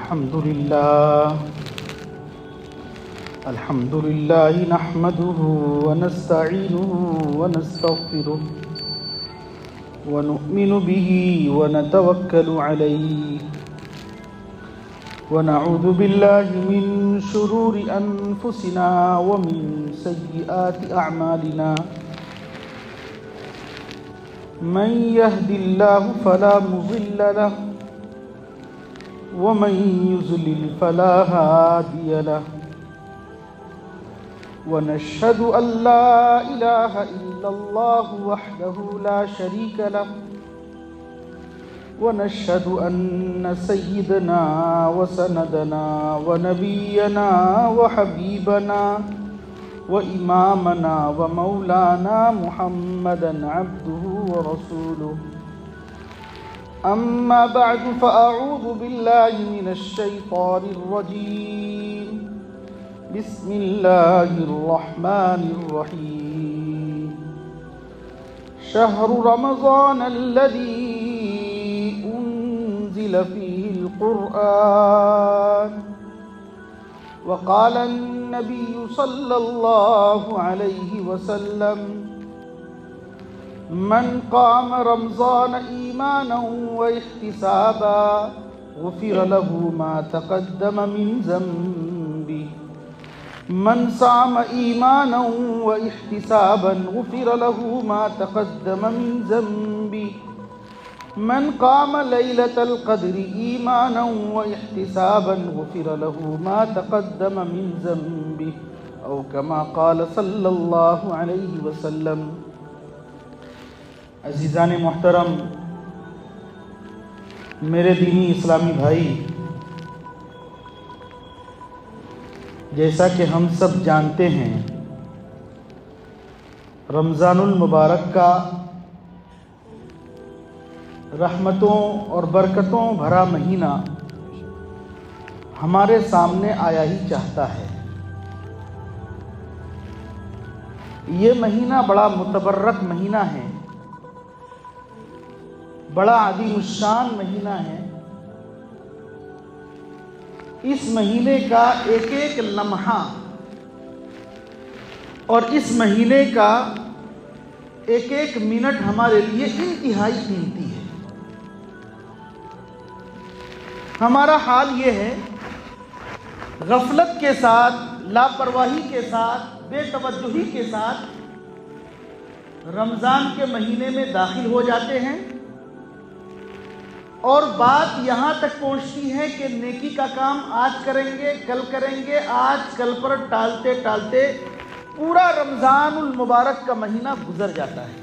الحمد لله نحمده ونستعينه ونستغفره ونؤمن به ونتوكل عليه ونعوذ بالله من شرور أنفسنا ومن سيئات أعمالنا من يهد الله فلا مضل له ومن يضلل فلا هادي له ونشهد أن لا إله إلا الله وحده لا شريك له ونشهد أن سيدنا وسندنا ونبينا وحبيبنا وإمامنا ومولانا محمدا عبده ورسوله أما بعد فأعوذ بالله من الشيطان الرجيم بسم الله الرحمن الرحيم شهر رمضان الذي أنزل فيه القرآن وقال النبي صلى الله عليه وسلم من قام رمضان إيمانا واحتسابا غفر له ما تقدم من ذنبه من صام إيمانا واحتسابا غفر له ما تقدم من ذنبه من قام ليلة القدر إيمانا واحتسابا غفر له ما تقدم من ذنبه أو كما قال صلى الله عليه وسلم۔ عزیزان محترم، میرے دینی اسلامی بھائی، جیسا کہ ہم سب جانتے ہیں، رمضان المبارک کا رحمتوں اور برکتوں بھرا مہینہ ہمارے سامنے آیا ہی چاہتا ہے۔ یہ مہینہ بڑا متبرک مہینہ ہے، بڑا عظیم الشان مہینہ ہے۔ اس مہینے کا ایک ایک لمحہ اور اس مہینے کا ایک ایک منٹ ہمارے لیے انتہائی قیمتی ہے۔ ہمارا حال یہ ہے، غفلت کے ساتھ، لاپرواہی کے ساتھ، بے توجہی کے ساتھ رمضان کے مہینے میں داخل ہو جاتے ہیں، اور بات یہاں تک پہنچتی ہے کہ نیکی کا کام آج کریں گے، کل کریں گے، آج کل پر ٹالتے ٹالتے پورا رمضان المبارک کا مہینہ گزر جاتا ہے۔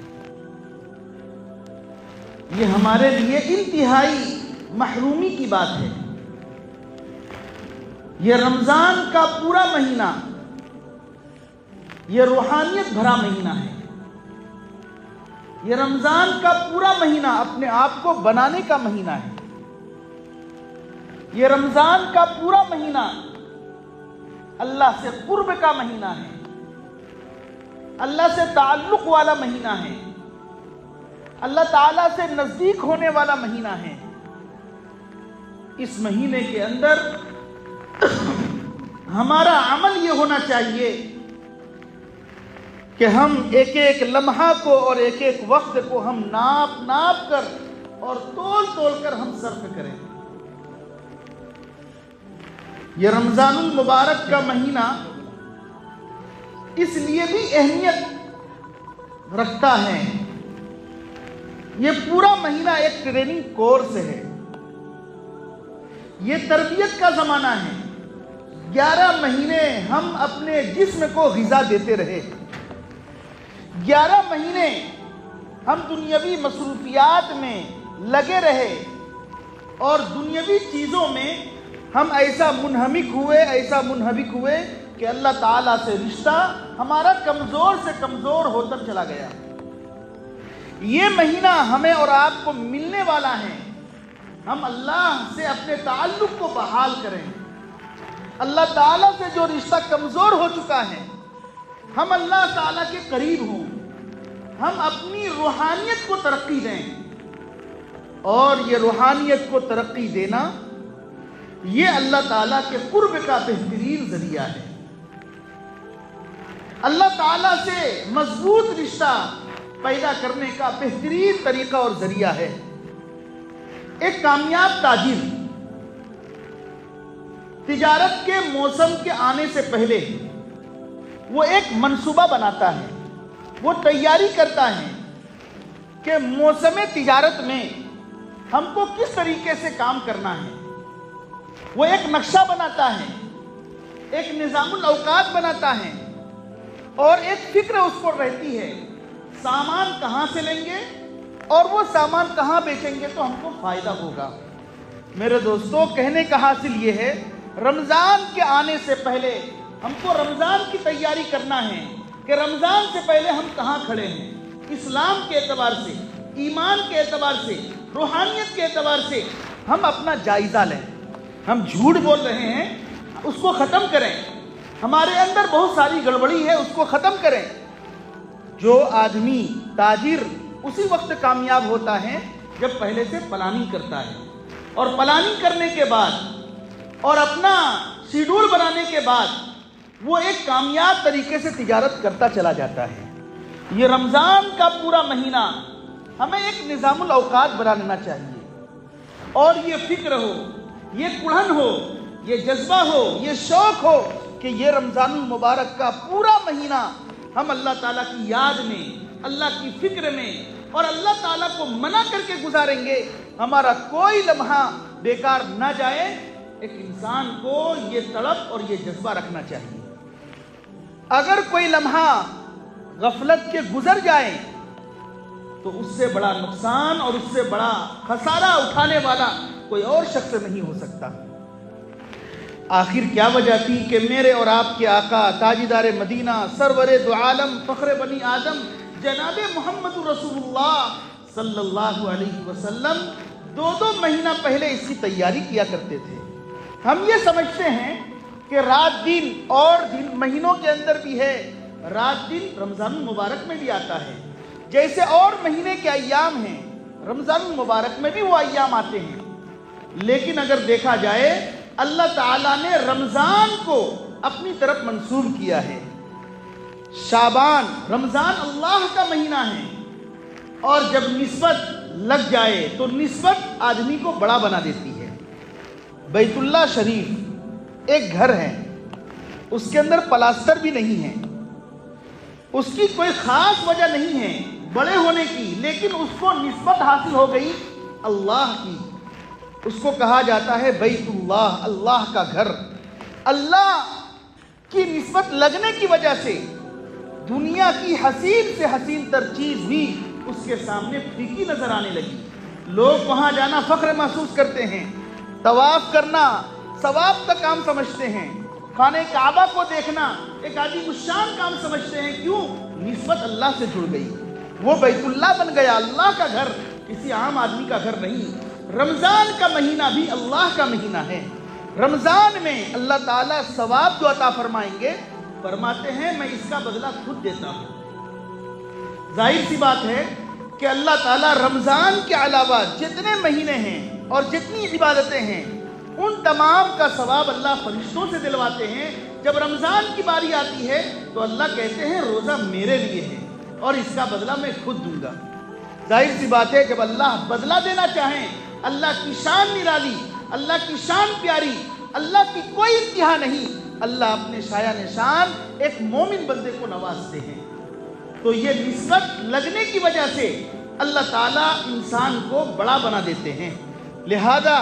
یہ ہمارے لیے انتہائی محرومی کی بات ہے۔ یہ رمضان کا پورا مہینہ یہ روحانیت بھرا مہینہ ہے۔ یہ رمضان کا پورا مہینہ اپنے آپ کو بنانے کا مہینہ ہے۔ یہ رمضان کا پورا مہینہ اللہ سے قرب کا مہینہ ہے، اللہ سے تعلق والا مہینہ ہے، اللہ تعالیٰ سے نزدیک ہونے والا مہینہ ہے۔ اس مہینے کے اندر ہمارا عمل یہ ہونا چاہیے کہ ہم ایک ایک لمحہ کو اور ایک ایک وقت کو ہم ناپ ناپ کر اور تول تول کر ہم صرف کریں۔ یہ رمضان المبارک کا مہینہ اس لیے بھی اہمیت رکھتا ہے، یہ پورا مہینہ ایک ٹریننگ کورس ہے، یہ تربیت کا زمانہ ہے۔ 11 مہینے ہم اپنے جسم کو غذا دیتے رہے، 11 مہینے ہم دنیاوی مصروفیات میں لگے رہے، اور دنیاوی چیزوں میں ہم ایسا منہمک ہوئے کہ اللہ تعالیٰ سے رشتہ ہمارا کمزور سے کمزور ہوتا چلا گیا۔ یہ مہینہ ہمیں اور آپ کو ملنے والا ہے، ہم اللہ سے اپنے تعلق کو بحال کریں، اللہ تعالیٰ سے جو رشتہ کمزور ہو چکا ہے ہم اللہ تعالیٰ کے قریب ہوں، ہم اپنی روحانیت کو ترقی دیں، اور یہ روحانیت کو ترقی دینا یہ اللہ تعالیٰ کے قرب کا بہترین ذریعہ ہے۔ اللہ تعالیٰ سے مضبوط رشتہ پیدا کرنے کا بہترین طریقہ اور ذریعہ ہے۔ ایک کامیاب تاجر تجارت کے موسم کے آنے سے پہلے وہ ایک منصوبہ بناتا ہے، وہ تیاری کرتا ہے کہ موسم تجارت میں ہم کو کس طریقے سے کام کرنا ہے۔ وہ ایک نقشہ بناتا ہے، ایک نظام الاوقات بناتا ہے، اور ایک فکر اس کو رہتی ہے سامان کہاں سے لیں گے اور وہ سامان کہاں بیچیں گے تو ہم کو فائدہ ہوگا۔ میرے دوستو، کہنے کا حاصل یہ ہے، رمضان کے آنے سے پہلے ہم کو رمضان کی تیاری کرنا ہے کہ رمضان سے پہلے ہم کہاں کھڑے ہیں، اسلام کے اعتبار سے، ایمان کے اعتبار سے، روحانیت کے اعتبار سے ہم اپنا جائزہ لیں۔ ہم جھوٹ بول رہے ہیں، اس کو ختم کریں۔ ہمارے اندر بہت ساری گڑبڑی ہے، اس کو ختم کریں۔ جو آدمی تاجر اسی وقت کامیاب ہوتا ہے جب پہلے سے پلاننگ کرتا ہے، اور پلاننگ کرنے کے بعد اور اپنا شیڈول بنانے کے بعد وہ ایک کامیاب طریقے سے تجارت کرتا چلا جاتا ہے۔ یہ رمضان کا پورا مہینہ ہمیں ایک نظام الاوقات بنا لینا چاہیے، اور یہ فکر ہو، یہ کڑھن ہو، یہ جذبہ ہو، یہ شوق ہو کہ یہ رمضان المبارک کا پورا مہینہ ہم اللہ تعالیٰ کی یاد میں، اللہ کی فکر میں اور اللہ تعالیٰ کو منع کر کے گزاریں گے۔ ہمارا کوئی لمحہ بیکار نہ جائے۔ ایک انسان کو یہ تڑپ اور یہ جذبہ رکھنا چاہیے۔ اگر کوئی لمحہ غفلت کے گزر جائے تو اس سے بڑا نقصان اور اس سے بڑا خسارہ اٹھانے والا کوئی اور شخص نہیں ہو سکتا۔ آخر کیا وجہ تھی کہ میرے اور آپ کے آقا تاجدار مدینہ، سرور دو عالم، فخر بنی آدم جناب محمد رسول اللہ صلی اللہ علیہ وسلم دو مہینہ پہلے اس کی تیاری کیا کرتے تھے۔ ہم یہ سمجھتے ہیں کہ رات دن اور دن مہینوں کے اندر بھی ہے، رات دن رمضان المبارک میں بھی آتا ہے، جیسے اور مہینے کے ایام ہیں رمضان المبارک میں بھی وہ ایام آتے ہیں۔ لیکن اگر دیکھا جائے، اللہ تعالیٰ نے رمضان کو اپنی طرف منسوب کیا ہے۔ شعبان، رمضان اللہ کا مہینہ ہے، اور جب نسبت لگ جائے تو نسبت آدمی کو بڑا بنا دیتی ہے۔ بیت اللہ شریف ایک گھر ہے، اس کے اندر پلاسٹر بھی نہیں ہے، اس کی کوئی خاص وجہ نہیں ہے بڑے ہونے کی، لیکن اس کو نسبت حاصل ہو گئی اللہ کی۔ اس کو کہا جاتا ہے بیت اللہ، اللہ کا گھر۔ اللہ کی نسبت لگنے کی وجہ سے دنیا کی حسین سے حسین تر چیز بھی اس کے سامنے پھیکی نظر آنے لگی۔ لوگ وہاں جانا فخر محسوس کرتے ہیں، طواف کرنا ثواب کا کام سمجھتے ہیں، خانہ کعبہ کو دیکھنا ایک عظیم الشان کام سمجھتے ہیں۔ کیوں؟ نسبت اللہ سے جڑ گئی، وہ بیت اللہ بن گیا، اللہ کا گھر، کسی عام آدمی کا گھر نہیں۔ رمضان کا مہینہ بھی اللہ کا مہینہ ہے۔ رمضان میں اللہ تعالیٰ ثواب جو عطا فرمائیں گے، فرماتے ہیں میں اس کا بدلہ خود دیتا ہوں۔ ظاہر سی بات ہے کہ اللہ تعالیٰ رمضان کے علاوہ جتنے مہینے ہیں اور جتنی عبادتیں ہیں، ان تمام کا ثواب اللہ فرشتوں سے دلواتے ہیں۔ جب رمضان کی باری آتی ہے تو اللہ کہتے ہیں روزہ میرے لیے ہے اور اس کا بدلہ میں خود دوں گا۔ ظاہر سی بات ہے جب اللہ بدلہ دینا چاہیں، اللہ کی شان نرالی، اللہ کی شان پیاری، اللہ کی کوئی انتہا نہیں، اللہ اپنے شایان شان ایک مومن بندے کو نوازتے ہیں۔ تو یہ نسبت لگنے کی وجہ سے اللہ تعالیٰ انسان کو بڑا بنا دیتے ہیں۔ لہذا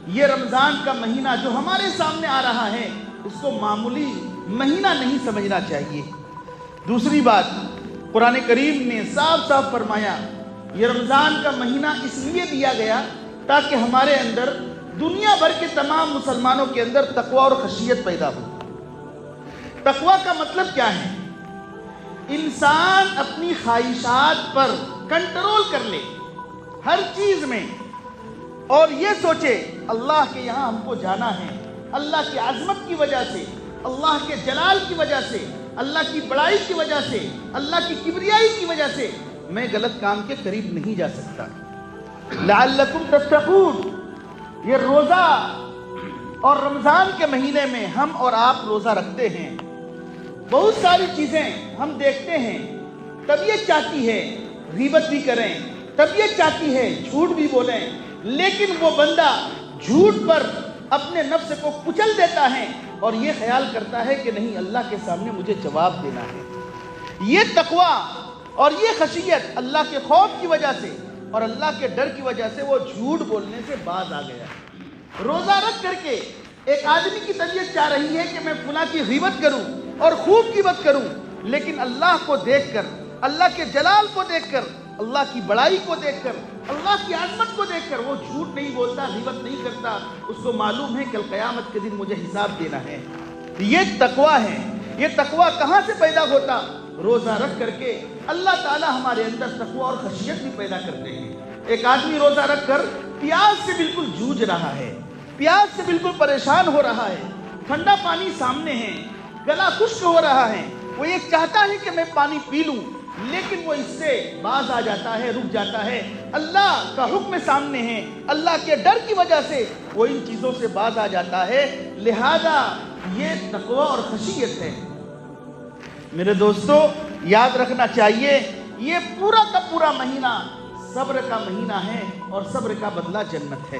یہ رمضان کا مہینہ جو ہمارے سامنے آ رہا ہے، اس کو معمولی مہینہ نہیں سمجھنا چاہیے۔ دوسری بات، قرآن کریم نے صاف صاف فرمایا یہ رمضان کا مہینہ اس لیے دیا گیا تاکہ ہمارے اندر، دنیا بھر کے تمام مسلمانوں کے اندر تقوی اور خشیت پیدا ہو۔ تقوی کا مطلب کیا ہے؟ انسان اپنی خواہشات پر کنٹرول کر لے ہر چیز میں، اور یہ سوچے اللہ کے یہاں ہم کو جانا ہے، اللہ کی عظمت کی وجہ سے، اللہ کے جلال کی وجہ سے، اللہ کی بڑائی کی وجہ سے، اللہ کی کبریائی کی وجہ سے میں غلط کام کے قریب نہیں جا سکتا۔ لعلکم تتقون، یہ روزہ اور رمضان کے مہینے میں ہم اور آپ روزہ رکھتے ہیں، بہت ساری چیزیں ہم دیکھتے ہیں، طبیعت چاہتی ہے غیبت بھی کریں، طبیعت چاہتی ہے جھوٹ بھی بولیں، لیکن وہ بندہ جھوٹ پر اپنے نفس کو کچل دیتا ہے اور یہ خیال کرتا ہے کہ نہیں، اللہ کے سامنے مجھے جواب دینا ہے۔ یہ تقویٰ اور یہ خشیت اللہ کے خوف کی وجہ سے اور اللہ کے ڈر کی وجہ سے وہ جھوٹ بولنے سے باز آ گیا۔ روزہ رکھ کر کے ایک آدمی کی طبیعت چاہ رہی ہے کہ میں فلاں کی غیبت کروں اور خوب غیبت کروں، لیکن اللہ کو دیکھ کر، اللہ کے جلال کو دیکھ کر، اللہ کی بڑائی کو دیکھ کر، اللہ کی عظمت کو دیکھ کر وہ جھوٹ نہیں بولتا، غیبت نہیں کرتا۔ اس کو معلوم ہے کہ قیامت کے دن مجھے حساب دینا ہے۔ یہ تقویٰ ہے۔ یہ تقویٰ کہاں سے پیدا ہوتا؟ روزہ رکھ کر کے اللہ تعالی ہمارے اندر تقویٰ اور خشیت بھی پیدا کرتے ہیں۔ ایک آدمی روزہ رکھ کر پیاس سے بالکل جوجھ رہا ہے، پیاس سے بالکل پریشان ہو رہا ہے، ٹھنڈا پانی سامنے ہے، گلا خشک ہو رہا ہے، وہ یہ چاہتا ہے کہ میں پانی پی لوں، لیکن وہ اس سے باز آ جاتا ہے، رک جاتا ہے۔ اللہ کا حکم سامنے ہے، اللہ کے ڈر کی وجہ سے وہ ان چیزوں سے باز آ جاتا ہے۔ لہذا یہ تقویٰ اور خشیت ہے۔ میرے دوستو، یاد رکھنا چاہیے یہ پورا کا پورا مہینہ صبر کا مہینہ ہے اور صبر کا بدلہ جنت ہے۔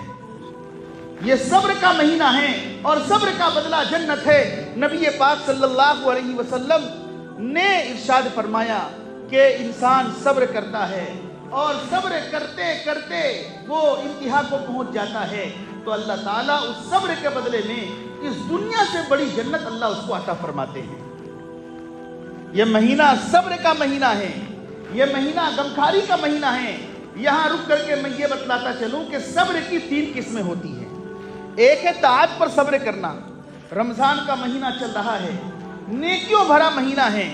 یہ صبر کا مہینہ ہے اور صبر کا بدلہ جنت ہے۔ نبی پاک صلی اللہ علیہ وسلم نے ارشاد فرمایا کہ انسان صبر کرتا ہے اور صبر کرتے کرتے وہ انتہا کو پہنچ جاتا ہے تو اللہ تعالیٰ اس صبر کے بدلے میں اس دنیا سے بڑی جنت اللہ اس کو عطا فرماتے ہیں۔ یہ مہینہ صبر کا مہینہ ہے، یہ مہینہ غمخواری کا مہینہ ہے۔ یہاں رک کر کے میں یہ بتلاتا چلوں کہ صبر کی 3 قسمیں ہوتی ہیں۔ ایک ہے طاعت پر صبر کرنا، رمضان کا مہینہ چل رہا ہے، نیکیوں بھرا مہینہ ہے،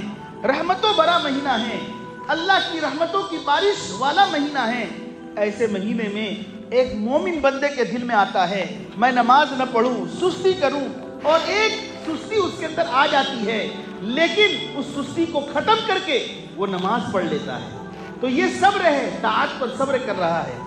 رحمتوں بھرا مہینہ ہے، اللہ کی رحمتوں کی بارش والا مہینہ ہے۔ ایسے مہینے میں ایک مومن بندے کے دل میں آتا ہے میں نماز نہ پڑھوں، سستی کروں، اور ایک سستی اس کے اندر آ جاتی ہے، لیکن اس سستی کو ختم کر کے وہ نماز پڑھ لیتا ہے۔ تو یہ صبر ہے، طاعت پر صبر کر رہا ہے۔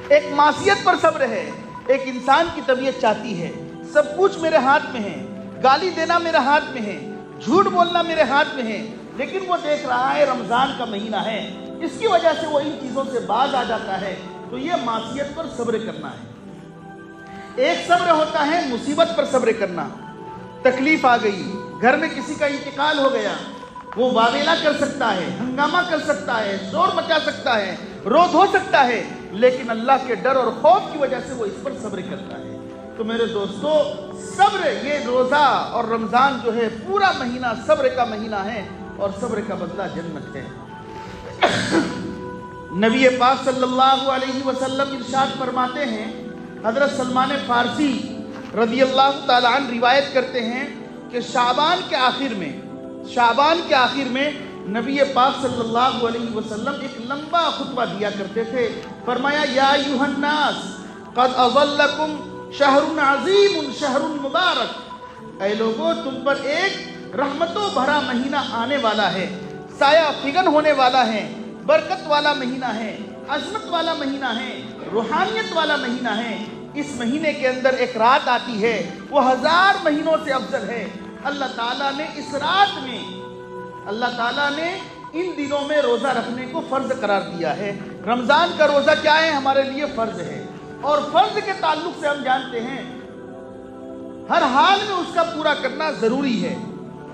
ایک معصیت پر صبر ہے۔ ایک انسان کی طبیعت چاہتی ہے سب کچھ میرے ہاتھ میں ہے، گالی دینا میرے ہاتھ میں ہے، جھوٹ بولنا میرے ہاتھ میں ہے، لیکن وہ دیکھ رہا ہے رمضان کا مہینہ ہے، اس کی وجہ سے وہ ان چیزوں سے باز آ جاتا ہے۔ تو یہ معصیت پر صبر کرنا ہے۔ ایک صبر ہوتا ہے مصیبت پر صبر کرنا۔ تکلیف آ گئی، گھر میں کسی کا انتقال ہو گیا، وہ واویلا کر سکتا ہے، ہنگامہ کر سکتا ہے، شور مچا سکتا ہے، رو دھو سکتا ہے، لیکن اللہ کے ڈر اور خوف کی وجہ سے وہ اس پر صبر کرتا ہے۔ تو میرے دوستو، صبر، یہ روزہ اور رمضان جو ہے پورا مہینہ صبر کا مہینہ ہے اور صبر کا بدلہ جنت ہے۔ نبی پاک صلی اللہ علیہ وسلم ارشاد فرماتے ہیں، حضرت سلمان فارسی رضی اللہ تعالیٰ عنہ روایت کرتے ہیں کہ شعبان کے آخر میں نبی پاک صلی اللہ علیہ وسلم ایک لمبا خطبہ دیا کرتے تھے۔ فرمایا یا ایھا الناس قد اظلکم شہر عظیم شہر مبارک، اے لوگوں تم پر ایک رحمتوں بھرا مہینہ آنے والا ہے، سایہ فگن ہونے والا ہے، برکت والا مہینہ ہے، عظمت والا مہینہ ہے، روحانیت والا مہینہ ہے۔ اس مہینے کے اندر ایک رات آتی ہے، وہ 1000 مہینوں سے افضل ہے۔ اللہ تعالیٰ نے اس رات میں، اللہ تعالیٰ نے ان دنوں میں روزہ رکھنے کو فرض قرار دیا ہے۔ رمضان کا روزہ کیا ہے؟ ہمارے لیے فرض ہے، اور فرض کے تعلق سے ہم جانتے ہیں ہر حال میں اس کا پورا کرنا ضروری ہے،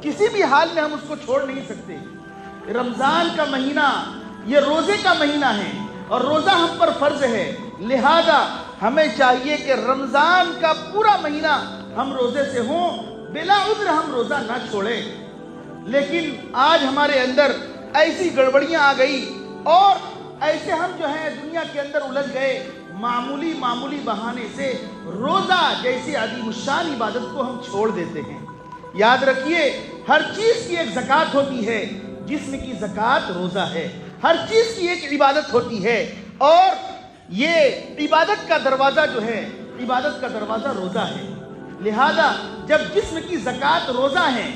کسی بھی حال میں ہم اس کو چھوڑ نہیں سکتے۔ رمضان کا مہینہ یہ روزے کا مہینہ ہے اور روزہ ہم پر فرض ہے، لہذا ہمیں چاہیے کہ رمضان کا پورا مہینہ ہم روزے سے ہوں، بلا عذر ہم روزہ نہ چھوڑیں۔ لیکن آج ہمارے اندر ایسی گڑبڑیاں آ گئی اور ایسے ہم جو ہیں دنیا کے اندر الجھ گئے، معمولی بہانے سے روزہ جیسی عظیم الشان عبادت کو ہم چھوڑ دیتے ہیں۔ یاد رکھیے، ہر چیز کی ایک زکوٰۃ ہوتی ہے، جسم کی زکوٰۃ روزہ ہے، ہر چیز کی ایک عبادت ہوتی ہے، اور یہ عبادت کا دروازہ جو ہے، عبادت کا دروازہ روزہ ہے۔ لہذا جب جسم کی زکوٰۃ روزہ ہے،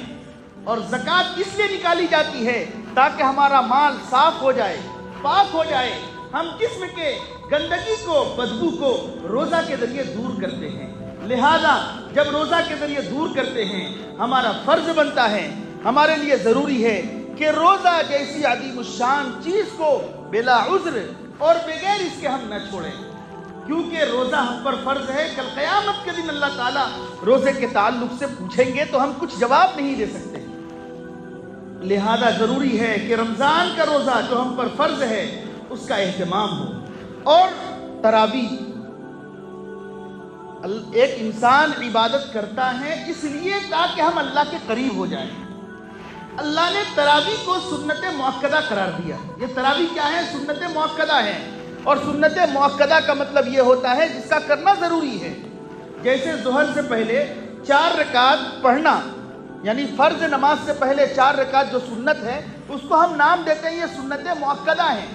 اور زکوٰۃ اس لیے نکالی جاتی ہے تاکہ ہمارا مال صاف ہو جائے، پاک ہو جائے، ہم جسم کے گندگی کو، بدبو کو روزہ کے ذریعے دور کرتے ہیں۔ لہذا جب روزہ کے ذریعے دور کرتے ہیں ہمارا فرض بنتا ہے، ہمارے لیے ضروری ہے کہ روزہ جیسی عظیم الشان چیز کو بلا عذر اور بغیر اس کے ہم نہ چھوڑیں، کیونکہ روزہ ہم پر فرض ہے۔ کل قیامت کے دن اللہ تعالیٰ روزے کے تعلق سے پوچھیں گے تو ہم کچھ جواب نہیں دے سکتے، لہذا ضروری ہے کہ رمضان کا روزہ جو ہم پر فرض ہے اس کا اہتمام ہو۔ اور تراویح، ایک انسان عبادت کرتا ہے اس لیے تاکہ ہم اللہ کے قریب ہو جائیں۔ اللہ نے تراویح کو سنت مؤکدہ قرار دیا۔ یہ تراویح کیا ہے؟ سنت مؤکدہ ہے، اور سنت مؤکدہ کا مطلب یہ ہوتا ہے جس کا کرنا ضروری ہے۔ جیسے ظہر سے پہلے 4 رکعت پڑھنا، یعنی فرض نماز سے پہلے 4 رکعت جو سنت ہے اس کو ہم نام دیتے ہیں یہ سنت مؤکدہ ہے،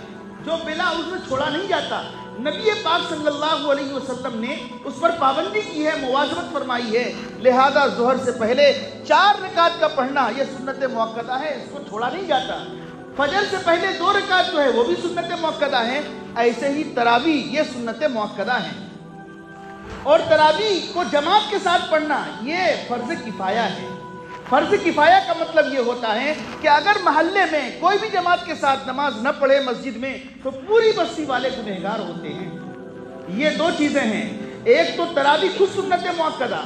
جو بلا عذر چھوڑا نہیں جاتا۔ نبی پاک صلی اللہ علیہ وسلم نے اس پر پابندی کی ہے، مواظبت فرمائی ہے، لہذا ظہر سے پہلے 4 رکعت کا پڑھنا یہ سنت مؤکدہ ہے، اس کو چھوڑا نہیں جاتا۔ فجر سے پہلے 2 رکعت جو ہے وہ بھی سنت مؤکدہ ہے، ایسے ہی تراویح یہ سنت مؤکدہ ہے۔ اور تراویح کو جماعت کے ساتھ پڑھنا یہ فرض کفایہ ہے۔ فرض کفایہ کا مطلب یہ ہوتا ہے کہ اگر محلے میں کوئی بھی جماعت کے ساتھ نماز نہ پڑھے مسجد میں تو پوری بستی والے گنہگار ہوتے ہیں۔ یہ 2 چیزیں ہیں، ایک تو تراویح خود سنت مؤکدہ،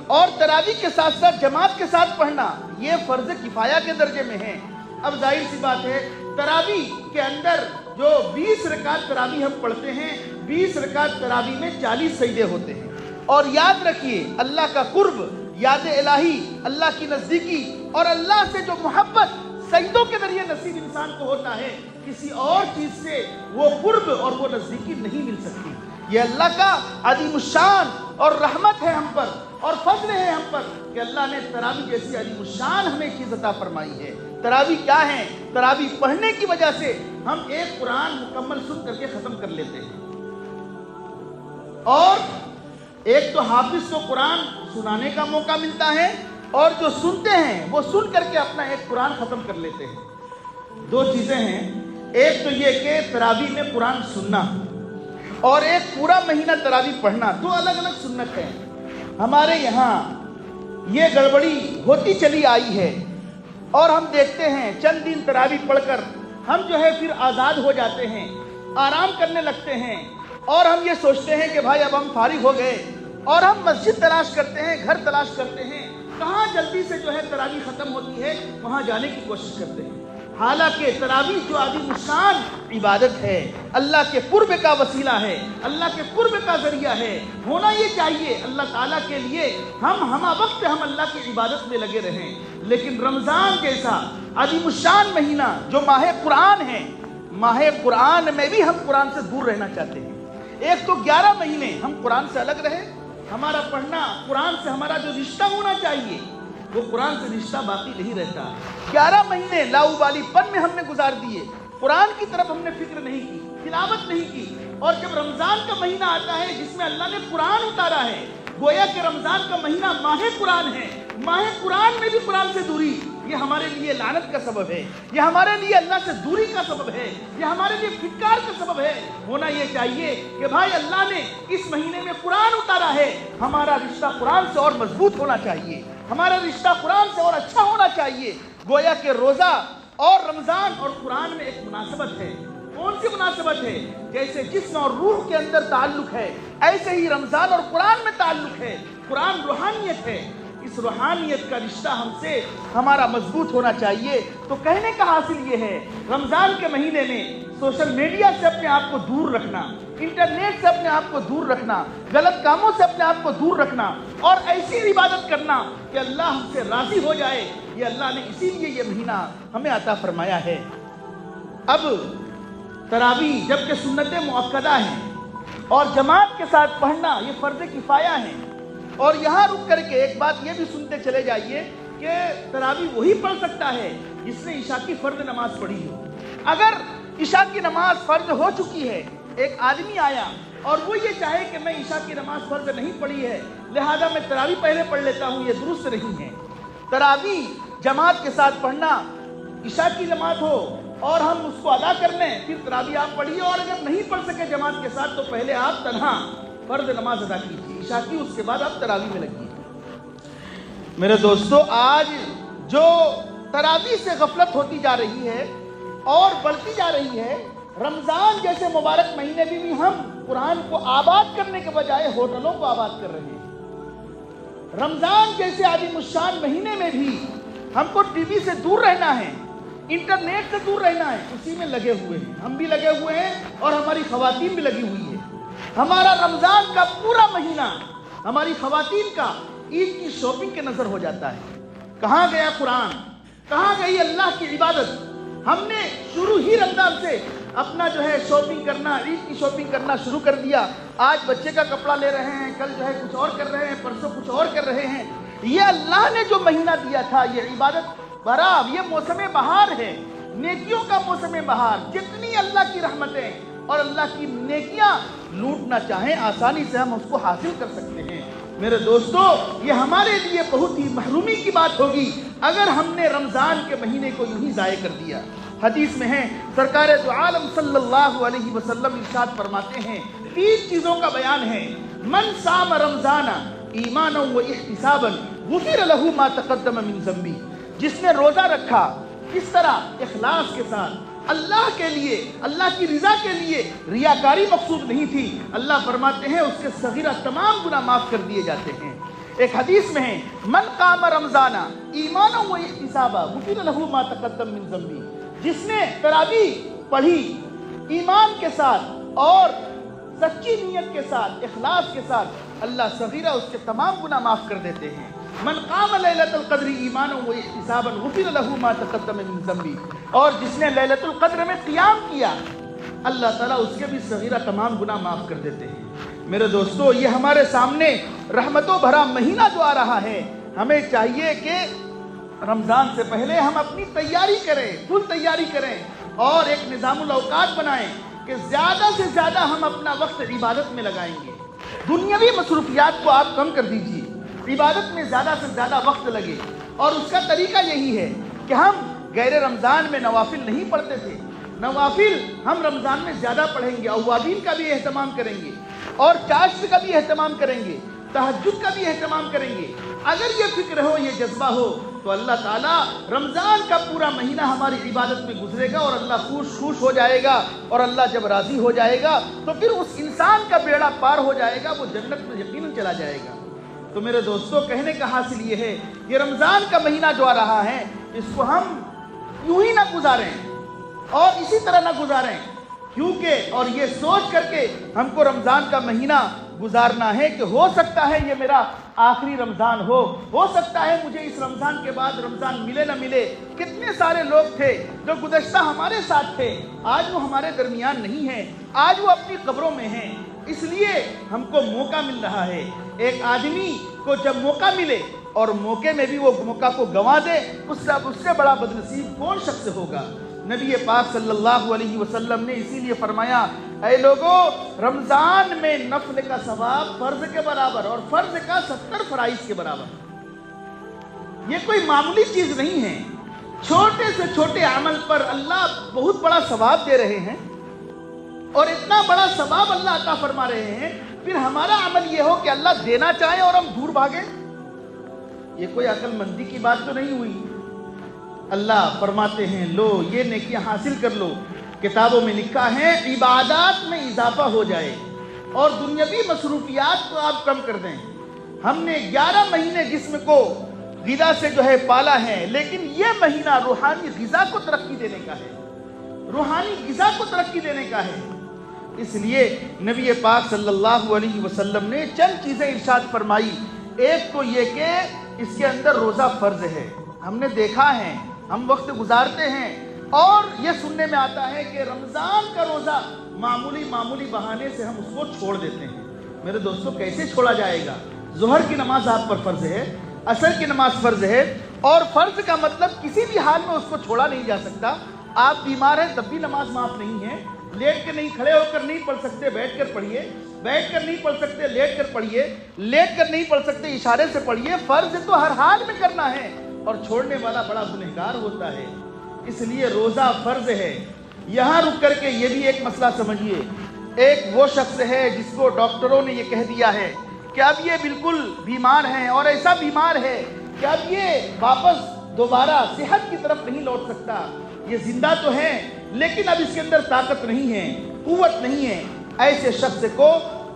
اور تراویح کے ساتھ ساتھ جماعت کے ساتھ پڑھنا یہ فرض کفایہ کے درجے میں ہے۔ اب ظاہر سی بات ہے تراویح کے اندر جو 20 رکعت تراویح ہم پڑھتے ہیں، 20 رکعت تراویح میں 40 سجدے ہوتے ہیں۔ اور یاد رکھیے اللہ کا قرب، یاد الہی، اللہ کی نزدیکی اور اللہ سے جو محبت سجدوں کے ذریعے نصیب انسان کو ہوتا ہے، کسی اور چیز سے وہ قرب اور وہ نزدیکی نہیں مل سکتی۔ یہ اللہ کا عظیم الشان اور رحمت ہے ہم پر، اور فضل ہے ہم پر کہ اللہ نے تراویح جیسی عظیم الشان ہمیں چیز عطا فرمائی ہے۔ تراویح کیا ہے؟ تراویح پڑھنے کی وجہ سے ہم ایک قرآن مکمل سن کر کے ختم کر لیتے ہیں، اور ایک تو حافظ کو قرآن سنانے کا موقع ملتا ہے، اور جو سنتے ہیں وہ سن کر کے اپنا ایک قرآن ختم کر لیتے ہیں۔ 2 چیزیں ہیں، ایک تو یہ کہ تراویح میں قرآن سننا، اور ایک پورا مہینہ تراویح پڑھنا، 2 الگ الگ سنت ہیں۔ ہمارے یہاں یہ گڑبڑی ہوتی چلی آئی ہے، اور ہم دیکھتے ہیں چند دن تراویح پڑھ کر ہم جو ہے پھر آزاد ہو جاتے ہیں، آرام کرنے لگتے ہیں، اور ہم یہ سوچتے ہیں کہ بھائی اب ہم فارغ ہو گئے، اور ہم مسجد تلاش کرتے ہیں، گھر تلاش کرتے ہیں، کہاں جلدی سے جو ہے تراویح ختم ہوتی ہے وہاں جانے کی کوشش کرتے ہیں۔ حالانکہ تراویح جو عظیم الشان عبادت ہے، اللہ کے قرب کا وسیلہ ہے، اللہ کے قرب کا ذریعہ ہے، ہونا یہ چاہیے اللہ تعالیٰ کے لیے ہم وقت ہم اللہ کی عبادت میں لگے رہیں۔ لیکن رمضان جیسا عظیم الشان مہینہ جو ماہ قرآن ہے، ماہ قرآن میں بھی ہم قرآن سے دور رہنا چاہتے ہیں۔ ایک تو 11 مہینے ہم قرآن سے الگ رہے، ہمارا پڑھنا قرآن سے ہمارا جو رشتہ ہونا چاہیے وہ قرآن سے رشتہ باقی نہیں رہتا۔ 11 مہینے لاؤبالی پن میں ہم نے گزار دیے، قرآن کی طرف ہم نے فکر نہیں کی، تلاوت نہیں کی، اور جب رمضان کا مہینہ آتا ہے جس میں اللہ نے قرآن اتارا ہے، گویا کہ رمضان کا مہینہ ماہ قرآن ہے، ماہ قرآن میں بھی قرآن سے دوری یہ ہمارے لیے لعنت کا سبب ہے، یہ ہمارے لیے اللہ سے دوری کا سبب ہے، یہ ہمارے لیے پھٹکار کا سبب ہے۔ ہونا یہ چاہیے کہ بھائی اللہ نے اس مہینے میں قرآن اتارا ہے، ہمارا رشتہ قرآن سے اور مضبوط ہونا چاہیے، ہمارا رشتہ قرآن سے اور اچھا ہونا چاہیے۔ گویا کہ روزہ اور رمضان اور قرآن میں ایک مناسبت ہے۔ کون سی مناسبت ہے؟ جیسے جسم اور روح کے اندر تعلق ہے، ایسے ہی رمضان اور قرآن میں تعلق ہے۔ قرآن روحانیت ہے، اس روحانیت کا رشتہ ہم سے ہمارا مضبوط ہونا چاہیے۔ تو کہنے کا حاصل یہ ہے رمضان کے مہینے میں سوشل میڈیا سے اپنے آپ کو دور رکھنا، انٹرنیٹ سے اپنے آپ کو دور رکھنا، غلط کاموں سے اپنے آپ کو دور رکھنا، اور ایسی عبادت کرنا کہ اللہ ہم سے راضی ہو جائے، یہ اللہ نے اسی لیے یہ مہینہ ہمیں عطا فرمایا ہے۔ اب تراویح جبکہ سنت مؤکدہ ہیں اور جماعت کے ساتھ پڑھنا یہ فرض کفایہ ہے، اور یہاں رک کر کے ایک بات یہ بھی سنتے چلے جائیے کہ تراویح وہی پڑھ سکتا ہے جس نے عشاء کی فرض نماز پڑھی ہو۔ اگر عشاء کی نماز فرض ہو چکی ہے، ایک آدمی آیا اور وہ یہ چاہے کہ میں عشاء کی نماز فرض نہیں پڑھی ہے لہذا میں تراویح پہلے پڑھ لیتا ہوں، یہ درست نہیں ہے۔ تراویح جماعت کے ساتھ پڑھنا، عشاء کی نماز ہو اور ہم اس کو ادا کر لیں، پھر تراویح آپ پڑھیے، اور اگر نہیں پڑھ سکے جماعت کے ساتھ تو پہلے آپ تنہا فرض نماز ادا کیجیے، عشاء کی، اس کے بعد آپ تراویح میں لگیے۔ میرے دوستو، آج جو تراویح سے غفلت ہوتی جا رہی ہے اور بڑھتی جا رہی ہے، رمضان جیسے مبارک مہینے میں بھی ہم قرآن کو آباد کرنے کے بجائے ہوٹلوں کو آباد کر رہے ہیں۔ رمضان جیسے عظیم الشان مہینے میں بھی ہم کو ٹی وی سے دور رہنا ہے، انٹرنیٹ سے دور رہنا ہے، اسی میں لگے ہوئے ہیں، ہم بھی لگے ہوئے ہیں اور ہماری خواتین بھی لگی ہوئی ہے۔ ہمارا رمضان کا پورا مہینہ ہماری خواتین کا عید کی شاپنگ کے نظر ہو جاتا ہے۔ کہاں گیا قرآن، کہاں گئی اللہ کی عبادت؟ ہم نے شروع ہی رمضان سے اپنا شاپنگ کرنا، عید کی شاپنگ کرنا شروع کر دیا۔ آج بچے کا کپڑا لے رہے ہیں، کل کچھ اور کر رہے ہیں، پرسوں کچھ اور کر رہے ہیں۔ یہ اللہ نے جو مہینہ دیا تھا، یہ عبادت بھرا، یہ موسم بہار ہے، نیکیوں کا موسم بہار۔ جتنی اللہ کی رحمتیں اور اللہ کی نیکیاں لوٹنا چاہیں، آسانی سے ہم اس کو حاصل کر سکتے ہیں۔ میرے دوستو، یہ ہمارے لیے بہت ہی محرومی کی بات ہوگی اگر ہم نے رمضان کے مہینے کو یوں ہی ضائع کر دیا۔ حدیث میں ہے، سرکار دو عالم صلی اللہ علیہ وسلم ارشاد فرماتے ہیں، 3 چیزوں کا بیان ہے۔ من صام رمضان ایمانا و احتسابا غفر له ما تقدم من ذنبہ۔ جس نے روزہ رکھا، کس طرح؟ اخلاص کے ساتھ، اللہ کے لیے، اللہ کی رضا کے لیے، ریاکاری مقصود نہیں تھی۔ اللہ فرماتے ہیں اس کے صغیرہ تمام گناہ معاف کر دیے جاتے ہیں۔ ایک حدیث میں ہے، من قام رمضان ایمانا و احتسابا غفر له ما تقدم من ذنبہ۔ جس نے تراویح پڑھی ایمان کے ساتھ اور سچی نیت کے ساتھ، اخلاص کے ساتھ، اللہ صغیرہ اس کے تمام گناہ معاف کر دیتے ہیں۔ من قام لیلۃ القدر ایمانا و احتسابا غفر له ما تقدم من ذنبہ۔ اور جس نے لیلۃ القدر میں قیام کیا، اللہ تعالیٰ اس کے بھی صغیرہ تمام گناہ معاف کر دیتے ہیں۔ میرے دوستو، یہ ہمارے سامنے رحمتوں بھرا مہینہ جو آ رہا ہے، ہمیں چاہیے کہ رمضان سے پہلے ہم اپنی تیاری کریں، فل تیاری کریں، اور ایک نظام الاوقات بنائیں کہ زیادہ سے زیادہ ہم اپنا وقت عبادت میں لگائیں گے۔ دنیاوی مصروفیات کو آپ کم کر دیجیے، عبادت میں زیادہ سے زیادہ وقت لگے۔ اور اس کا طریقہ یہی ہے کہ ہم غیر رمضان میں نوافل نہیں پڑھتے تھے، نوافل ہم رمضان میں زیادہ پڑھیں گے، اوابین کا بھی اہتمام کریں گے، اور چاشت کا بھی اہتمام کریں گے، تہجد کا بھی اہتمام کریں گے۔ اگر یہ فکر ہو، یہ جذبہ ہو، تو اللہ تعالیٰ رمضان کا پورا مہینہ ہماری عبادت میں گزرے گا، اور اللہ خوش ہو جائے گا، اور اللہ جب راضی ہو جائے گا تو پھر اس انسان کا بیڑا پار ہو جائے گا، وہ جنت میں یقیناً چلا جائے گا۔ تو میرے دوستو، کہنے کا حاصل یہ ہے، یہ رمضان کا مہینہ جو آ رہا ہے، اس کو ہم یوں ہی نہ گزاریں اور اسی طرح نہ گزاریں، کیونکہ اور یہ سوچ کر کے ہم کو رمضان کا مہینہ گزارنا ہے کہ ہو سکتا ہے یہ میرا آخری رمضان ہو سکتا ہے مجھے اس رمضان کے بعد رمضان ملے نہ ملے۔ کتنے سارے لوگ تھے جو گزشتہ ہمارے ساتھ تھے، آج وہ ہمارے درمیان نہیں ہیں، آج وہ اپنی قبروں میں ہیں۔ اس لیے ہم کو موقع مل رہا ہے۔ ایک آدمی کو جب موقع ملے اور موقع میں بھی وہ موقع کو گنوا دے، اس سے بڑا بدنصیب کون شخص ہوگا؟ نبی پاک صلی اللہ علیہ وسلم نے اسی لیے فرمایا، اے لوگو، رمضان میں نفل کا ثواب فرض کے برابر اور فرض کا 70 فرائض کے برابر۔ یہ کوئی معمولی چیز نہیں ہے۔ چھوٹے سے چھوٹے عمل پر اللہ بہت بڑا ثواب دے رہے ہیں، اور اتنا بڑا ثواب اللہ عطا فرما رہے ہیں، پھر ہمارا عمل یہ ہو کہ اللہ دینا چاہے اور ہم دور بھاگیں؟ یہ کوئی عقل مندی کی بات تو نہیں ہوئی۔ اللہ فرماتے ہیں، لو یہ نیکیاں حاصل کر لو، کتابوں میں لکھا ہے عبادات میں اضافہ ہو جائے، اور دنیاوی مصروفیات کو آپ کم کر دیں۔ ہم نے 11 مہینے جسم کو غذا سے پالا ہے، لیکن یہ مہینہ روحانی غذا کو ترقی دینے کا ہے، روحانی غذا کو ترقی دینے کا ہے۔ اس لیے نبی پاک صلی اللہ علیہ وسلم نے چند چیزیں ارشاد فرمائی۔ ایک تو یہ کہ اس کے اندر روزہ فرض ہے۔ ہم نے دیکھا ہے، ہم وقت گزارتے ہیں اور یہ سننے میں آتا ہے کہ رمضان کا روزہ معمولی بہانے سے ہم اس کو چھوڑ دیتے ہیں۔ میرے دوستو، کیسے چھوڑا جائے گا؟ ظہر کی نماز آپ پر فرض ہے، عصر کی نماز فرض ہے، اور فرض کا مطلب کسی بھی حال میں اس کو چھوڑا نہیں جا سکتا۔ آپ بیمار ہیں تب بھی نماز معاف نہیں ہے، لیٹ کے نہیں، کھڑے ہو کر نہیں پڑھ سکتے، بیٹھ کر پڑھیے، بیٹھ کر نہیں پڑھ سکتے لیٹ کر پڑھیے، لیٹ کر نہیں پڑھ سکتے اشارے سے پڑھیے۔ فرض تو ہر حال میں کرنا ہے، اور چھوڑنے والا بڑا گنہگار ہوتا ہے۔ اس لیے روزہ فرض ہے۔ یہاں رک کر کے یہ بھی ایک مسئلہ سمجھیے، ایک وہ شخص ہے جس کو ڈاکٹروں نے یہ کہہ دیا ہے کہ اب یہ بالکل بیمار ہے اور ایسا بیمار ہے کہ اب یہ واپس دوبارہ صحت کی طرف نہیں لوٹ سکتا. یہ زندہ تو ہے لیکن اب اس کے اندر طاقت نہیں ہے، قوت نہیں ہے. ایسے شخص کو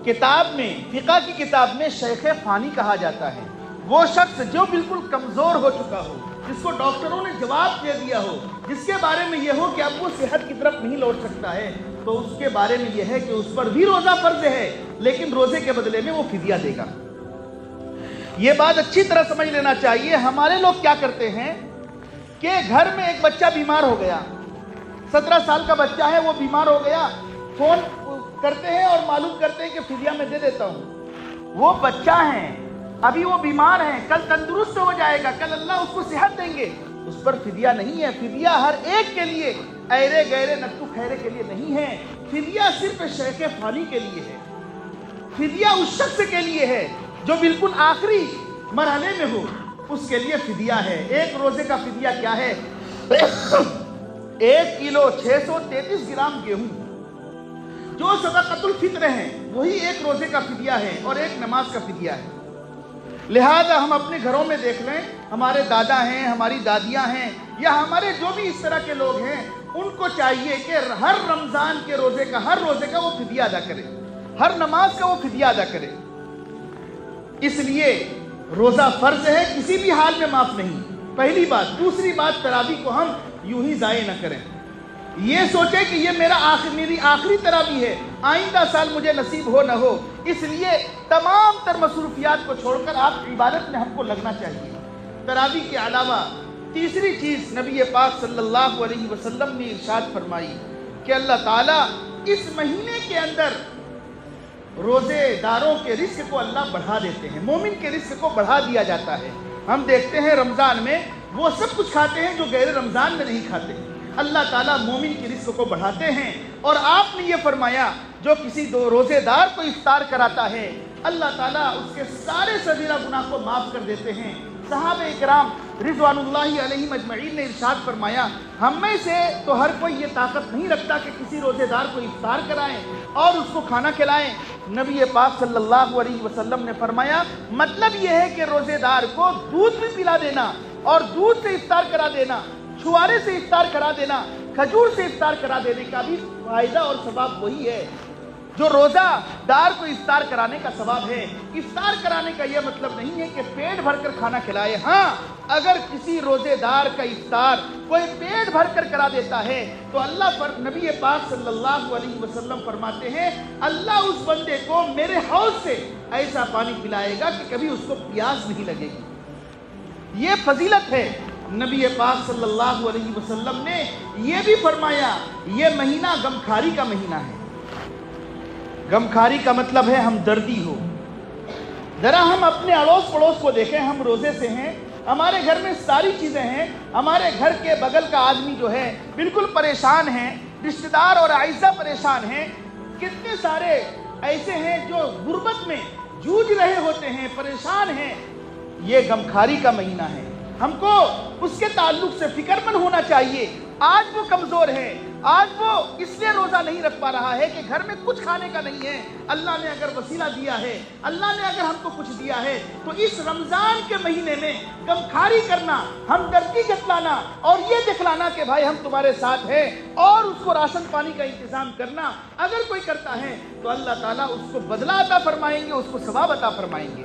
کتاب میں، فقہ کی کتاب میں شیخ فانی کہا جاتا ہے. وہ شخص جو بالکل کمزور ہو چکا ہو، جس کو ڈاکٹروں نے جواب دے دیا ہو، جس کے بارے میں یہ ہو کہ اب وہ صحت کی طرف نہیں لوٹ سکتا ہے، تو اس کے بارے میں یہ ہے کہ اس پر بھی روزہ فرض ہے، لیکن روزے کے بدلے میں وہ فدیہ دے گا. یہ بات اچھی طرح سمجھ لینا چاہیے. ہمارے لوگ کیا کرتے ہیں کہ گھر میں ایک بچہ بیمار ہو گیا، 17 سال کا بچہ ہے، وہ بیمار ہو گیا، فون کرتے ہیں اور معلوم کرتے ہیں کہ فدیہ میں دے دیتا ہوں. وہ بچہ ہے، ابھی وہ بیمار ہے، کل تندرست ہو جائے گا، کل اللہ اس کو صحت دیں گے. اس پر فدیہ نہیں ہے. فدیہ ہر ایک کے لیے، ایرے گیرے نتو خیرے کے لیے نہیں ہے. فدیہ صرف شیخ فانی کے لیے ہے. فدیہ اس شخص کے لیے ہے جو بالکل آخری مرحلے میں ہو، اس کے لیے فدیہ ہے. ایک روزے کا فدیہ کیا ہے؟ 1 کلو 633 گرام گیہوں جو صدقۃ الفطر ہے، وہی ایک روزے کا فدیہ ہے اور ایک نماز کا فدیہ ہے. لہذا ہم اپنے گھروں میں دیکھ لیں، ہمارے دادا ہیں، ہماری دادیاں ہیں، یا ہمارے جو بھی اس طرح کے لوگ ہیں، ان کو چاہیے کہ ہر رمضان کے روزے کا، ہر روزے کا وہ فدیہ ادا کرے، ہر نماز کا وہ فدیہ ادا کرے. اس لیے روزہ فرض ہے، کسی بھی حال میں معاف نہیں. پہلی بات. دوسری بات، تراویح کو ہم یوں ہی ضائع نہ کریں. یہ سوچیں کہ یہ میری آخری تراویح ہے، آئندہ سال مجھے نصیب ہو نہ ہو. اس لیے تمام تر مصروفیات کو چھوڑ کر آپ عبادت میں ہم کو لگنا چاہیے. تراویح کے علاوہ تیسری چیز نبی پاک صلی اللہ علیہ وسلم نے ارشاد فرمائی کہ اللہ تعالیٰ اس مہینے کے اندر روزے داروں کے رزق کو اللہ بڑھا دیتے ہیں. مومن کے رزق کو بڑھا دیا جاتا ہے. ہم دیکھتے ہیں رمضان میں وہ سب کچھ کھاتے ہیں جو غیر رمضان میں نہیں کھاتے. اللہ تعالیٰ مومن کی رزق کو بڑھاتے ہیں. اور آپ نے یہ فرمایا جو کسی روزے دار کو افطار کراتا ہے، اللہ تعالیٰ اس کے سارے صغیرہ گناہ کو معاف کر دیتے ہیں. صحابہ اکرام رضوان اللہ علیہم اجمعین نے ارشاد فرمایا، ہم میں سے تو ہر کوئی یہ طاقت نہیں رکھتا کہ کسی روزے دار کو افطار کرائیں اور اس کو کھانا کھلائیں. نبی پاک صلی اللہ علیہ وسلم نے فرمایا مطلب یہ ہے کہ روزے دار کو دودھ بھی پلا دینا اور دودھ سے افطار کرا دینا، چھوارے سے افطار کرا دینا، کھجور سے افطار کرا دینے کا بھی فائدہ اور ثواب وہی ہے جو روزہ دار کو افطار کرانے کا ثواب ہے. افطار کرانے کا یہ مطلب نہیں ہے کہ پیٹ بھر کر کھانا کھلائے. ہاں، اگر کسی روزے دار کا افطار کوئی پیٹ بھر کر کرا دیتا ہے تو اللہ نبی پاک صلی اللہ علیہ وسلم فرماتے ہیں اللہ اس بندے کو میرے حوض سے ایسا پانی پلائے گا کہ کبھی اس کو پیاس نہیں لگے گی. یہ فضیلت ہے. نبی پاک صلی اللہ علیہ وسلم نے یہ بھی فرمایا یہ مہینہ غمخواری کا مہینہ ہے. غمخواری کا مطلب ہے ہمدردی ہو. ذرا ہم اپنے اڑوس پڑوس کو دیکھیں. ہم روزے سے ہیں، ہمارے گھر میں ساری چیزیں ہیں، ہمارے گھر کے بغل کا آدمی جو ہے بالکل پریشان ہیں، رشتہ دار اور اعزہ پریشان ہیں. کتنے سارے ایسے ہیں جو غربت میں جوجھ رہے ہوتے ہیں، پریشان ہیں. یہ غمخواری کا مہینہ ہے. ہم کو اس کے تعلق سے فکر مند ہونا چاہیے. آج وہ کمزور ہے، آج وہ اس لیے روزہ نہیں رکھ پا رہا ہے کہ گھر میں کچھ کھانے کا نہیں ہے. اللہ نے اگر وسیلہ دیا ہے، اللہ نے اگر ہم کو کچھ دیا ہے، تو اس رمضان کے مہینے میں غمخواری کرنا، ہمدردی جتلانا اور یہ دکھلانا کہ بھائی ہم تمہارے ساتھ ہیں، اور اس کو راشن پانی کا انتظام کرنا. اگر کوئی کرتا ہے تو اللہ تعالیٰ اس کو بدلہ عطا فرمائیں گے، اس کو ثواب عطا فرمائیں گے.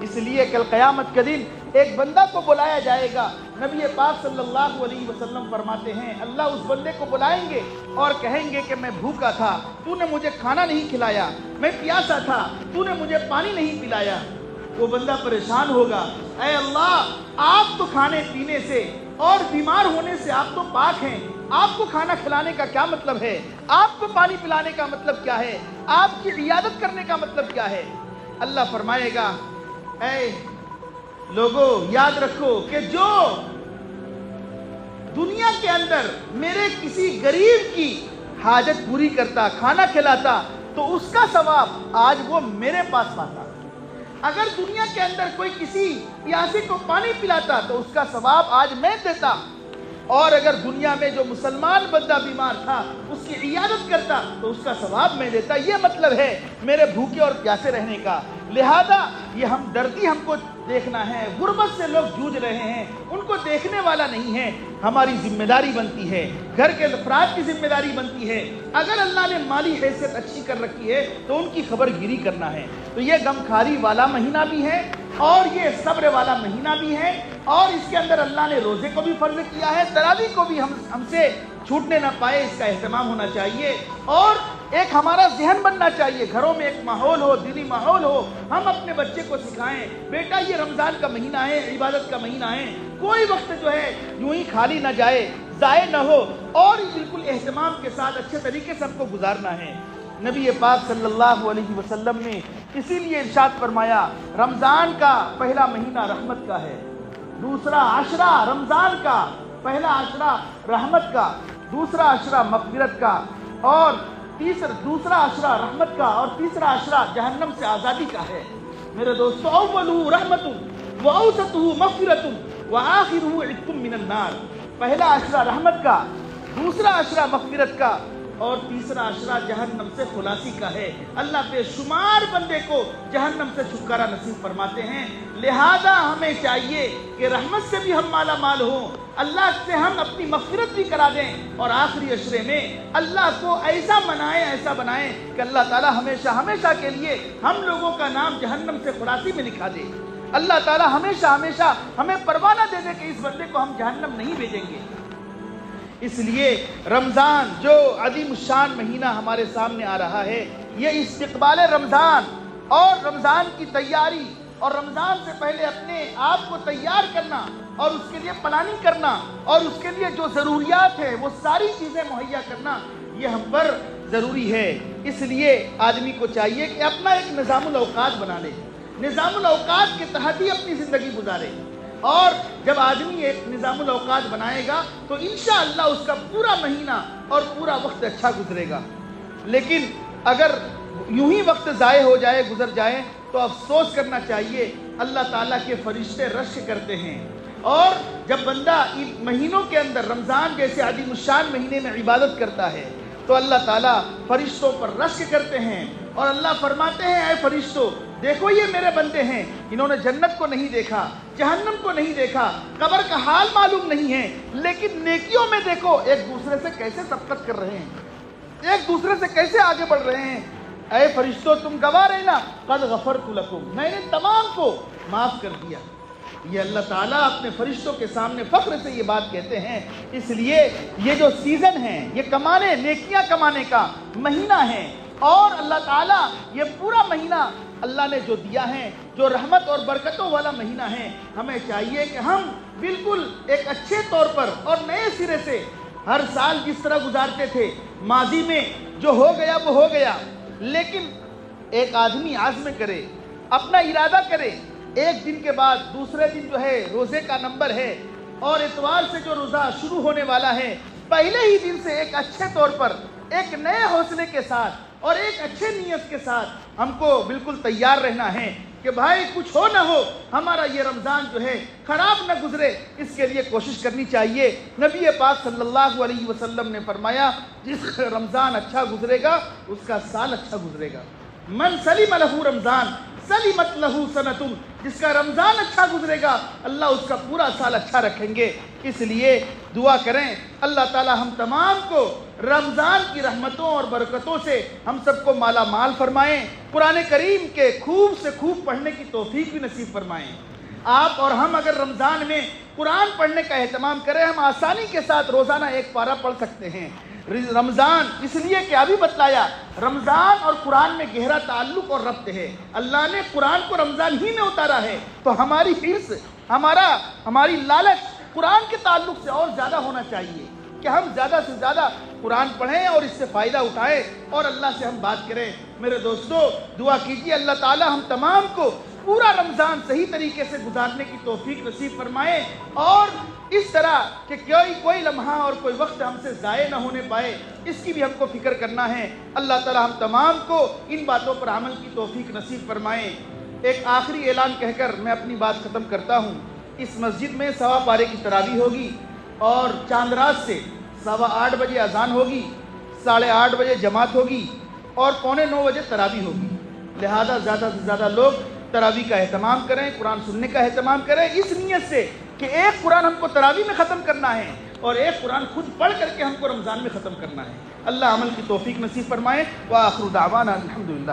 اس لیے کل قیامت کے دن ایک بندہ کو بلایا جائے گا. نبی پاک صلی اللہ علیہ وسلم فرماتے ہیں اللہ اس بندے کو بلائیں گے اور کہیں گے کہ میں بھوکا تھا، تو نے مجھے کھانا نہیں کھلایا، میں پیاسا تھا، تو نے مجھے پانی نہیں پلایا. وہ بندہ پریشان ہوگا، اے اللہ آپ تو کھانے پینے سے اور بیمار ہونے سے آپ تو پاک ہیں، آپ کو کھانا کھلانے کا کیا مطلب ہے؟ آپ کو پانی پلانے کا مطلب کیا ہے؟ آپ کی عیادت کرنے کا مطلب کیا ہے؟ اللہ فرمائے گا اے لوگو یاد رکھو کہ جو دنیا کے اندر میرے کسی غریب کی حاجت پوری کرتا، کھانا کھلاتا، تو اس کا ثواب آج وہ میرے پاس پاتا. اگر دنیا کے اندر کوئی کسی پیاسے کو پانی پلاتا تو اس کا ثواب آج میں دیتا. اور اگر دنیا میں جو مسلمان بندہ بیمار تھا اس کی عیادت کرتا تو اس کا ثواب میں دیتا. یہ مطلب ہے میرے بھوکے اور پیاسے رہنے کا. لہذا یہ ہمدردی ہم کو دیکھنا ہے. غربت سے لوگ جوجھ رہے ہیں, ان کو دیکھنے والا نہیں ہے. ہماری ذمہ داری بنتی ہے, گھر کے افراد کی ذمہ داری بنتی ہے. اگر اللہ نے مالی حیثیت اچھی کر رکھی ہے تو ان کی خبر گیری کرنا ہے. تو یہ غمخواری والا مہینہ بھی ہے اور یہ صبر والا مہینہ بھی ہے, اور اس کے اندر اللہ نے روزے کو بھی فرض کیا ہے. تراویح کو بھی ہم سے چھوٹنے نہ پائے, اس کا اہتمام ہونا چاہیے. اور ایک ہمارا ذہن بننا چاہیے, گھروں میں ایک ماحول ہو, دینی ماحول ہو. ہم اپنے بچے کو سکھائیں, بیٹا یہ رمضان کا مہینہ ہے, عبادت کا مہینہ ہے, کوئی وقت جو ہے یوں ہی خالی نہ جائے, ضائع نہ ہو, اور بالکل اہتمام کے ساتھ اچھے طریقے سے ہم کو گزارنا ہے. نبی پاک صلی اللہ علیہ وسلم نے اسی لیے ارشاد فرمایا رمضان کا پہلا مہینہ رحمت کا ہے, دوسرا عشرہ رمضان کا پہلا عشرہ رحمت کا, دوسرا عشرہ مغفرت کا, اور دوسرا عشرہ رحمت کا, اور تیسرا عشرہ جہنم سے آزادی کا ہے. میرے دوستو, اولہ رحمت واوسطہ مغفرت وآخرہ عتق من النار. پہلا عشرہ رحمت کا, دوسرا عشرہ مغفرت کا, اور تیسرا عشرہ جہنم سے خلاصی کا ہے. اللہ بے شمار بندے کو جہنم سے چھٹکارا نصیب فرماتے ہیں. لہذا ہمیں چاہیے کہ رحمت سے بھی ہم مالا مال ہوں, اللہ سے ہم اپنی مغفرت بھی کرا دیں, اور آخری عشرے میں اللہ کو ایسا بنائیں کہ اللہ تعالی ہمیشہ ہمیشہ کے لیے ہم لوگوں کا نام جہنم سے خلاصی میں لکھا دے. اللہ تعالی ہمیشہ ہمیں پروانہ دے دے کہ اس بندے کو ہم جہنم نہیں بھیجیں گے. اس لیے رمضان جو عظیم الشان مہینہ ہمارے سامنے آ رہا ہے, یہ استقبال رمضان اور رمضان کی تیاری, اور رمضان سے پہلے اپنے آپ کو تیار کرنا, اور اس کے لیے پلاننگ کرنا, اور اس کے لیے جو ضروریات ہیں وہ ساری چیزیں مہیا کرنا, یہ ہم پر ضروری ہے. اس لیے آدمی کو چاہیے کہ اپنا ایک نظام الاوقات بنا لے, نظام الاوقات کے تحت ہی اپنی زندگی گزارے. اور جب آدمی ایک نظام الاوقات بنائے گا تو انشاءاللہ اس کا پورا مہینہ اور پورا وقت اچھا گزرے گا. لیکن اگر یوں ہی وقت ضائع ہو جائے, گزر جائے, تو افسوس کرنا چاہیے. اللہ تعالیٰ کے فرشتے رشک کرتے ہیں, اور جب بندہ ان مہینوں کے اندر رمضان جیسے عظیم الشان مہینے میں عبادت کرتا ہے تو اللہ تعالیٰ فرشتوں پر رشک کرتے ہیں, اور اللہ فرماتے ہیں اے فرشتوں دیکھو یہ میرے بندے ہیں, انہوں نے جنت کو نہیں دیکھا, جہنم کو نہیں دیکھا, قبر کا حال معلوم نہیں ہے, لیکن نیکیوں میں دیکھو ایک دوسرے سے کیسے سبقت کر رہے ہیں, ایک دوسرے سے کیسے آگے بڑھ رہے ہیں. اے فرشتوں تم گواہ رہنا, قد غفرت لکم, میں نے تمام کو معاف کر دیا. یہ اللہ تعالیٰ اپنے فرشتوں کے سامنے فخر سے یہ بات کہتے ہیں. اس لیے یہ جو سیزن ہے یہ کمانے, نیکیاں کمانے کا مہینہ ہے, اور اللہ تعالیٰ یہ پورا مہینہ اللہ نے جو دیا ہے, جو رحمت اور برکتوں والا مہینہ ہے, ہمیں چاہیے کہ ہم بالکل ایک اچھے طور پر اور نئے سرے سے ہر سال جس طرح گزارتے تھے, ماضی میں جو ہو گیا وہ ہو گیا, لیکن ایک آدمی عزم کرے, اپنا ارادہ کرے, ایک دن کے بعد دوسرے دن جو ہے روزے کا نمبر ہے, اور اتوار سے جو روزہ شروع ہونے والا ہے, پہلے ہی دن سے ایک اچھے طور پر ایک نئے حوصلے کے ساتھ اور ایک اچھے نیت کے ساتھ ہم کو بالکل تیار رہنا ہے کہ بھائی کچھ ہو نہ ہو ہمارا یہ رمضان جو ہے خراب نہ گزرے, اس کے لیے کوشش کرنی چاہیے. نبی پاک صلی اللہ علیہ وسلم نے فرمایا جس رمضان اچھا گزرے گا اس کا سال اچھا گزرے گا. من سلم لہ رمضان سلمت لہ سنتم, جس کا رمضان اچھا گزرے گا اللہ اس کا پورا سال اچھا رکھیں گے. اس لیے دعا کریں اللہ تعالی ہم تمام کو رمضان کی رحمتوں اور برکتوں سے ہم سب کو مالا مال فرمائیں, قرآن کریم کے خوب سے خوب پڑھنے کی توفیق بھی نصیب فرمائیں. آپ اور ہم اگر رمضان میں قرآن پڑھنے کا اہتمام کریں, ہم آسانی کے ساتھ روزانہ ایک پارہ پڑھ سکتے ہیں. رمضان اس لیے کہ ابھی بتلایا رمضان اور قرآن میں گہرا تعلق اور ربط ہے. اللہ نے قرآن کو رمضان ہی میں اتارا ہے, تو ہماری حرص, ہماری لالچ قرآن کے تعلق سے اور زیادہ ہونا چاہیے کہ ہم زیادہ سے زیادہ قرآن پڑھیں اور اس سے فائدہ اٹھائیں اور اللہ سے ہم بات کریں. میرے دوستو دعا کیجیے اللہ تعالی ہم تمام کو پورا رمضان صحیح طریقے سے گزارنے کی توفیق نصیب فرمائے, اور اس طرح کہ کوئی لمحہ اور کوئی وقت ہم سے ضائع نہ ہونے پائے, اس کی بھی ہم کو فکر کرنا ہے. اللہ تعالی ہم تمام کو ان باتوں پر عمل کی توفیق نصیب فرمائے. ایک آخری اعلان کہہ کر میں اپنی بات ختم کرتا ہوں. اس مسجد میں 1.25 پارے کی تراویح ہوگی. اور چاند رات سے 8:15 بجے اذان ہوگی، 8:30 بجے جماعت ہوگی اور 8:45 بجے تراویح ہوگی۔ لہذا زیادہ سے زیادہ لوگ تراویح کا اہتمام کریں، قرآن سننے کا اہتمام کریں، اس نیت سے کہ ایک قرآن ہم کو تراویح میں ختم کرنا ہے اور ایک قرآن خود پڑھ کر کے ہم کو رمضان میں ختم کرنا ہے۔ اللہ عمل کی توفیق نصیب فرمائے۔ وآخر دعوانا الحمدللہ۔